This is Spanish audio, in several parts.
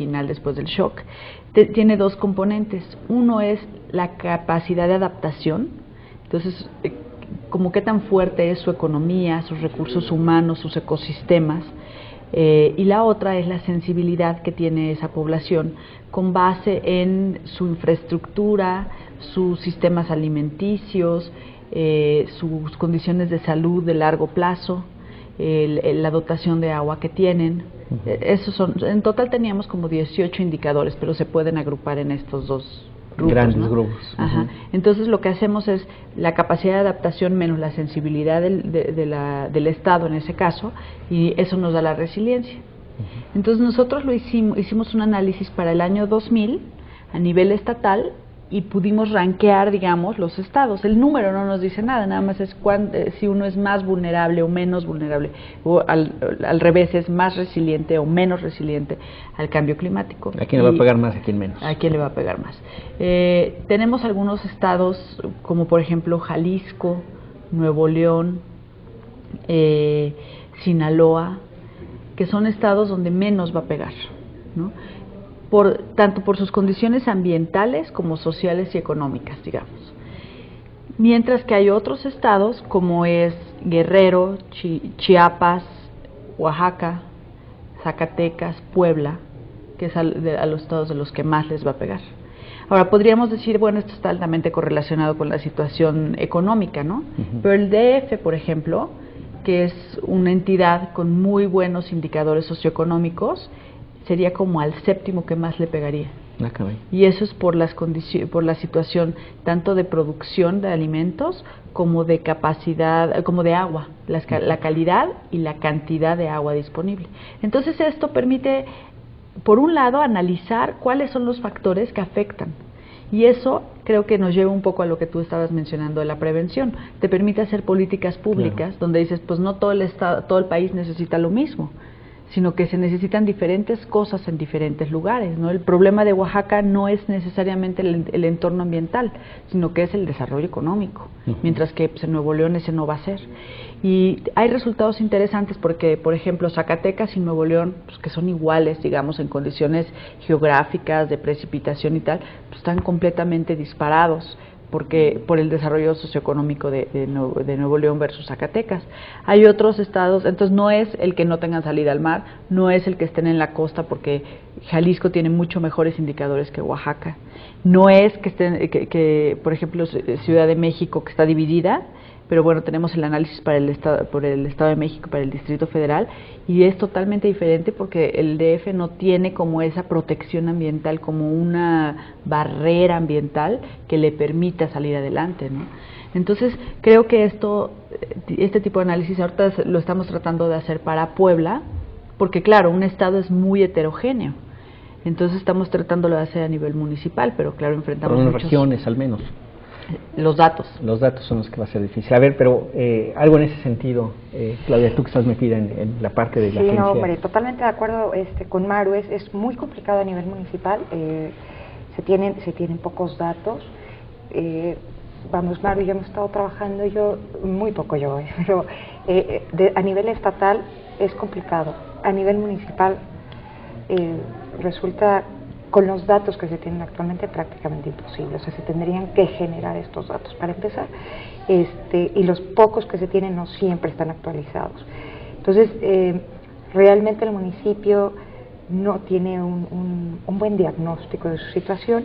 original después del shock, tiene dos componentes. Uno es la capacidad de adaptación, entonces, como qué tan fuerte es su economía, sus recursos humanos, sus ecosistemas, y la otra es la sensibilidad que tiene esa población con base en su infraestructura, sus sistemas alimenticios, sus condiciones de salud de largo plazo, la dotación de agua que tienen. Esos son, en total teníamos como 18 indicadores, pero se pueden agrupar en estos dos grupos, grandes grupos. Ajá. Entonces lo que hacemos es la capacidad de adaptación menos la sensibilidad del Estado en ese caso, y eso nos da la resiliencia. Entonces nosotros hicimos un análisis para el año 2000 a nivel estatal y pudimos rankear, digamos, los estados. El número no nos dice nada, nada más es si uno es más vulnerable o menos vulnerable, o al revés, es más resiliente o menos resiliente al cambio climático. ¿A quién le va a pegar más, a quién menos? ¿A quién le va a pegar más? Tenemos algunos estados, como por ejemplo Jalisco, Nuevo León, Sinaloa, que son estados donde menos va a pegar, ¿no? Tanto por sus condiciones ambientales como sociales y económicas, digamos. Mientras que hay otros estados como es Guerrero, Chiapas, Oaxaca, Zacatecas, Puebla, que es a los estados de los que más les va a pegar. Ahora, podríamos decir, bueno, esto está altamente correlacionado con la situación económica, ¿no? Pero el DF, por ejemplo, que es una entidad con muy buenos indicadores socioeconómicos, sería como al séptimo que más le pegaría. Y eso es por por la situación tanto de producción de alimentos como de capacidad, como de agua, la calidad y la cantidad de agua disponible. Entonces esto permite, por un lado, analizar cuáles son los factores que afectan. Y eso creo que nos lleva un poco a lo que tú estabas mencionando de la prevención. Te permite hacer políticas públicas donde dices, pues no todo el país necesita lo mismo, sino que se necesitan diferentes cosas en diferentes lugares, ¿no? El problema de Oaxaca no es necesariamente el entorno ambiental, sino que es el desarrollo económico, mientras que pues, en Nuevo León ese no va a ser. Y hay resultados interesantes porque, por ejemplo, Zacatecas y Nuevo León, pues, que son iguales, digamos, en condiciones geográficas, de precipitación y tal, pues, están completamente disparados, porque por el desarrollo socioeconómico de Nuevo León versus Zacatecas. Hay otros estados, entonces no es el que no tengan salida al mar, no es el que estén en la costa, porque Jalisco tiene mucho mejores indicadores que Oaxaca, no es que estén, por ejemplo, Ciudad de México, que está dividida, pero bueno, tenemos el análisis por el Estado de México, para el Distrito Federal, y es totalmente diferente porque el DF no tiene como esa protección ambiental, como una barrera ambiental que le permita salir adelante, ¿no? Entonces, creo que este tipo de análisis ahorita lo estamos tratando de hacer para Puebla, porque claro, un estado es muy heterogéneo, entonces estamos tratándolo de hacer a nivel municipal, pero claro, enfrentamos muchas regiones al menos. Los datos son los que va a ser difícil. A ver, pero algo en ese sentido, Claudia, tú que estás metida en la parte de la agencia. Sí, no, hombre, totalmente de acuerdo con Maru, es muy complicado a nivel municipal, se tienen pocos datos, Maru y yo hemos estado trabajando, pero a nivel estatal es complicado, a nivel municipal resulta, con los datos que se tienen actualmente, prácticamente imposible. O sea, se tendrían que generar estos datos para empezar, y los pocos que se tienen no siempre están actualizados. Entonces, realmente el municipio no tiene un buen diagnóstico de su situación,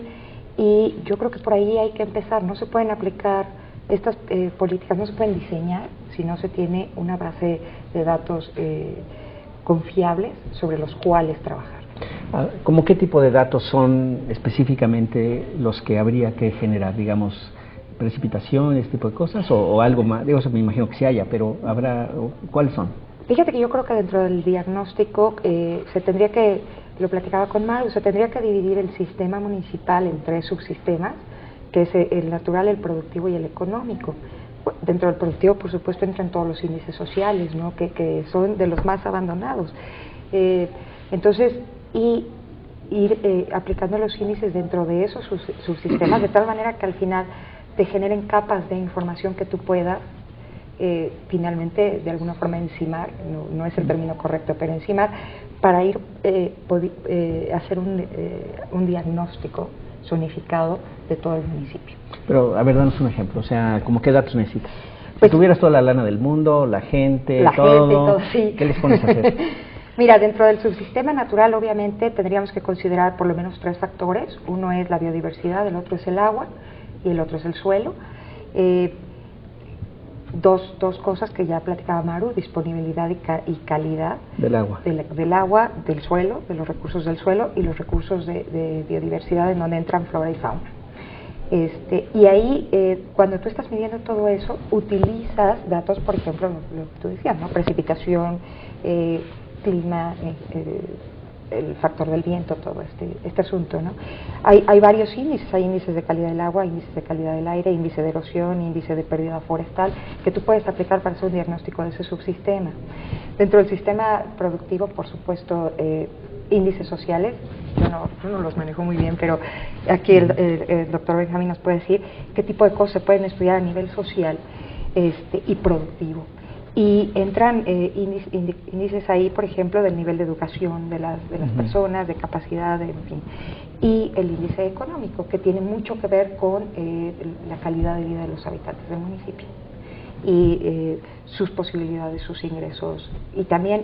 y yo creo que por ahí hay que empezar. No se pueden aplicar estas políticas, no se pueden diseñar si no se tiene una base de datos confiables sobre los cuales trabajar. ¿Cómo qué tipo de datos son específicamente los que habría que generar? Digamos, precipitación, este tipo de cosas, o algo más. Digo, me imagino que sí haya, pero ¿cuáles son? Fíjate que yo creo que dentro del diagnóstico se tendría que, lo platicaba con Maru, se tendría que dividir el sistema municipal en 3 subsistemas, que es el natural, el productivo y el económico. Dentro del productivo, por supuesto, entran todos los índices sociales, ¿no? que son de los más abandonados. Entonces, y ir aplicando los índices dentro de esos subsistemas, de tal manera que al final te generen capas de información que tú puedas finalmente de alguna forma encimar, no es el término correcto, pero encimar para ir hacer un diagnóstico zonificado de todo el municipio. Pero, a ver, danos un ejemplo, o sea, ¿cómo qué datos necesitas? Pues, si tuvieras toda la lana del mundo, la gente, todo, sí. ¿Qué les pones a hacer? Mira, dentro del subsistema natural, obviamente, tendríamos que considerar por lo menos 3 factores. Uno es la biodiversidad, el otro es el agua y el otro es el suelo. Dos cosas que ya platicaba Maru: disponibilidad y calidad del agua. Del agua, del suelo, de los recursos del suelo y los recursos de biodiversidad, en donde entran flora y fauna. Y ahí, cuando tú estás midiendo todo eso, utilizas datos, por ejemplo, lo que tú decías, ¿no? Precipitación, clima, el factor del viento, todo este asunto, ¿no? Hay varios índices, hay índices de calidad del agua, índices de calidad del aire, índice de erosión, índice de pérdida forestal, que tú puedes aplicar para hacer un diagnóstico de ese subsistema. Dentro del sistema productivo, por supuesto, índices sociales, yo no los manejo muy bien, pero aquí el doctor Benjamín nos puede decir qué tipo de cosas se pueden estudiar a nivel social y productivo. Y entran índices ahí, por ejemplo, del nivel de educación de las personas, de capacidad, en fin. Y el índice económico, que tiene mucho que ver con la calidad de vida de los habitantes del municipio y sus posibilidades, sus ingresos, y también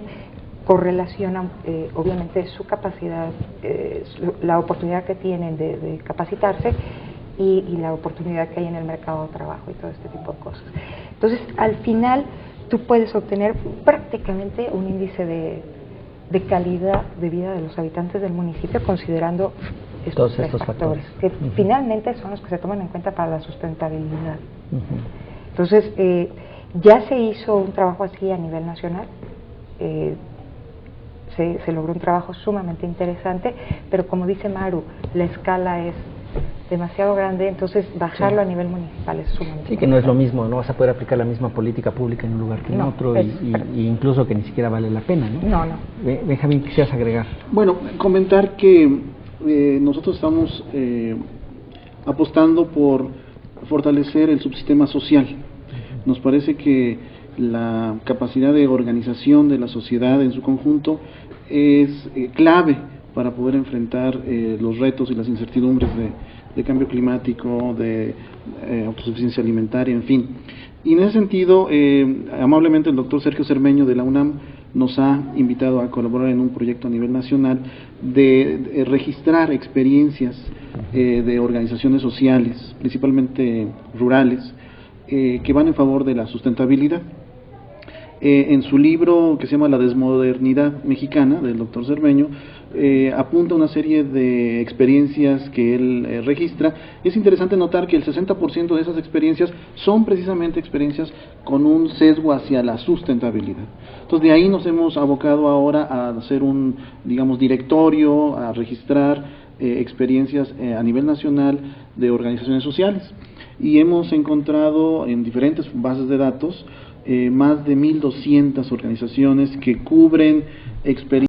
correlacionan obviamente su capacidad, la oportunidad que tienen de capacitarse y la oportunidad que hay en el mercado de trabajo y todo este tipo de cosas. Entonces, al final, tú puedes obtener prácticamente un índice de calidad de vida de los habitantes del municipio, considerando estos factores, que finalmente son los que se toman en cuenta para la sustentabilidad. Entonces, ya se hizo un trabajo así a nivel nacional, se logró un trabajo sumamente interesante, pero como dice Maru, la escala es demasiado grande, entonces bajarlo a nivel municipal es sumamente Sí, que no es lo mismo, no vas a poder aplicar la misma política pública en un lugar que en otro, y incluso que ni siquiera vale la pena, ¿no? No. Benjamín, ¿quisieras agregar? Bueno, comentar que nosotros estamos apostando por fortalecer el subsistema social. Nos parece que la capacidad de organización de la sociedad en su conjunto es clave para poder enfrentar los retos y las incertidumbres de cambio climático, de autosuficiencia alimentaria, en fin. Y en ese sentido, amablemente el doctor Sergio Cermeño de la UNAM nos ha invitado a colaborar en un proyecto a nivel nacional de registrar experiencias de organizaciones sociales, principalmente rurales, que van en favor de la sustentabilidad. En su libro que se llama La desmodernidad mexicana, del doctor Cermeño, apunta una serie de experiencias que él registra. Es interesante notar que el 60% de esas experiencias son precisamente experiencias con un sesgo hacia la sustentabilidad. Entonces, de ahí nos hemos abocado ahora a hacer un, digamos, directorio, a registrar experiencias a nivel nacional de organizaciones sociales. Y hemos encontrado en diferentes bases de datos más de 1.200 organizaciones que cubren experiencias